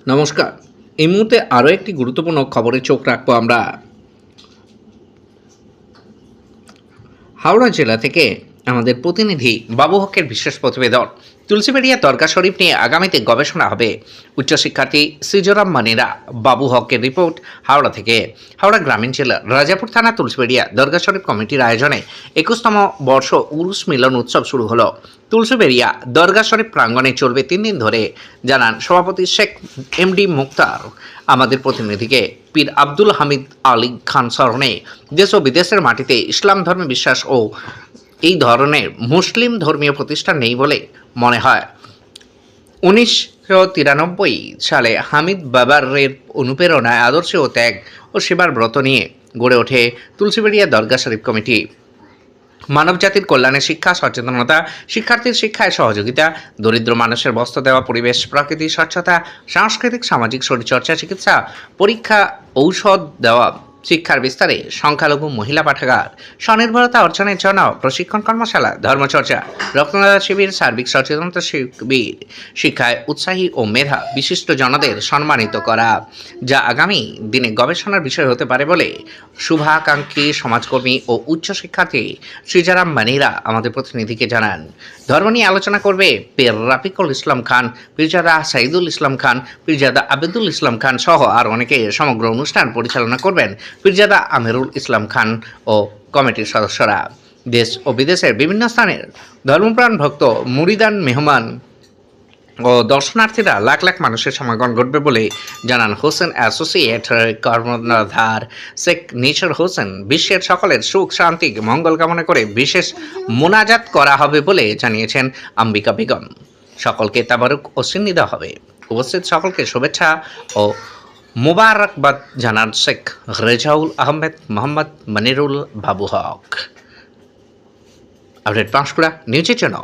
নমস্কার। এই মুহূর্তে আরও একটি গুরুত্বপূর্ণ খবরে চোখ রাখবো আমরা। হাওড়া জেলা থেকে আমাদের প্রতিনিধি বাবু হকের বিশেষ প্রতিবেদন। তুলসীবেড়িয়া দরগা শরীফ নিয়ে আগামীতে গবেষণা হবে। উচ্চশিক্ষার্থী সিজোরাম মানিরা। বাবু হকের রিপোর্ট হাওড়া থেকে। হাওড়া গ্রামীণ জেলার রাজাপুর থানা তুলসীবেড়িয়া দরগা শরীফ কমিটির আয়োজনে 21তম বর্ষ উরুস মিলন উৎসব শুরু হলো। তুলসীবেড়িয়া দরগা শরীফ প্রাঙ্গণে চলবে 3 দিন ধরে, জানান সভাপতি শেখ এমডি মুক্তার। আমাদের প্রতিনিধিকে পীর আব্দুল হামিদ আলী খান স্মরণে দেশ ও বিদেশের মাটিতে ইসলাম ধর্মে বিশ্বাস ও এই ধরনের মুসলিম ধর্মীয় প্রতিষ্ঠান নেই বলে মনে হয়। 1993 সালে হামিদ বাবারের অনুপ্রেরণায় আদর্শ ও ত্যাগ ও সেবার ব্রত নিয়ে গড়ে ওঠে তুলসীবেড়িয়া দরগা শরীফ কমিটি। মানবজাতির কল্যাণে শিক্ষা সচেতনতা, শিক্ষার্থীর শিক্ষায় সহযোগিতা, দরিদ্র মানুষের বস্ত্র দেওয়া, পরিবেশ প্রকৃতি স্বচ্ছতা, সাংস্কৃতিক সামাজিক শরীরচর্চা, চিকিৎসা, পরীক্ষা, ঔষধ দেওয়া, শিক্ষার বিস্তারে, সংখ্যালঘু মহিলা পাঠাগার, স্বনির্ভরতা অর্জনের জন্য প্রশিক্ষণ কর্মশালা, ধর্মচর্চা, রক্তদান শিবির, সার্বিক সচেতনতা শিবির, শিক্ষায় উৎসাহী ও মেধা বিশিষ্ট জনদের সম্মানিত করা, যা আগামী দিনে গবেষণার বিষয় হতে পারে বলে শুভাকাঙ্ক্ষী সমাজকর্মী ও উচ্চশিক্ষার্থী সিজারাম মানিরা আমাদের প্রতিনিধিকে জানান। ধর্ম নিয়ে আলোচনা করবে পীর রাফিকুল ইসলাম খান, পীরজাদা সাইদুল ইসলাম খান, পীরজাদা আবেদুল ইসলাম খান সহ আর অনেকে। সমগ্র অনুষ্ঠান পরিচালনা করবেন পীরজাদা আমিরুল ইসলাম খান ও কমিটির সদস্যরা। দেশ ও বিদেশের বিভিন্ন স্থানের ধর্মপ্রাণ ভক্ত, মুরিদান, মেহমান ও দর্শনার্থীরা লাখ লাখ মানুষের সমাগম ঘটবে বলে জানান হোসেন অ্যাসোসিয়েট কর্ণধার শেখ নিশর হোসেন। বিশ্বের সকলের সুখ শান্তি মঙ্গল কামনা করে বিশেষ মোনাজাত করা হবে বলে জানিয়েছেন আম্বিকা বেগম। সকলকে তাবারুক ও সিন্নি দেওয়া হবে। উপস্থিত সকলকে শুভেচ্ছা ও মোবারকবাদ জানান শেখ রেজাউল আহমেদ মোহাম্মদ মনিরুল বাবু হক। আপডেট পাঁশকুড়া নিউজের জন্য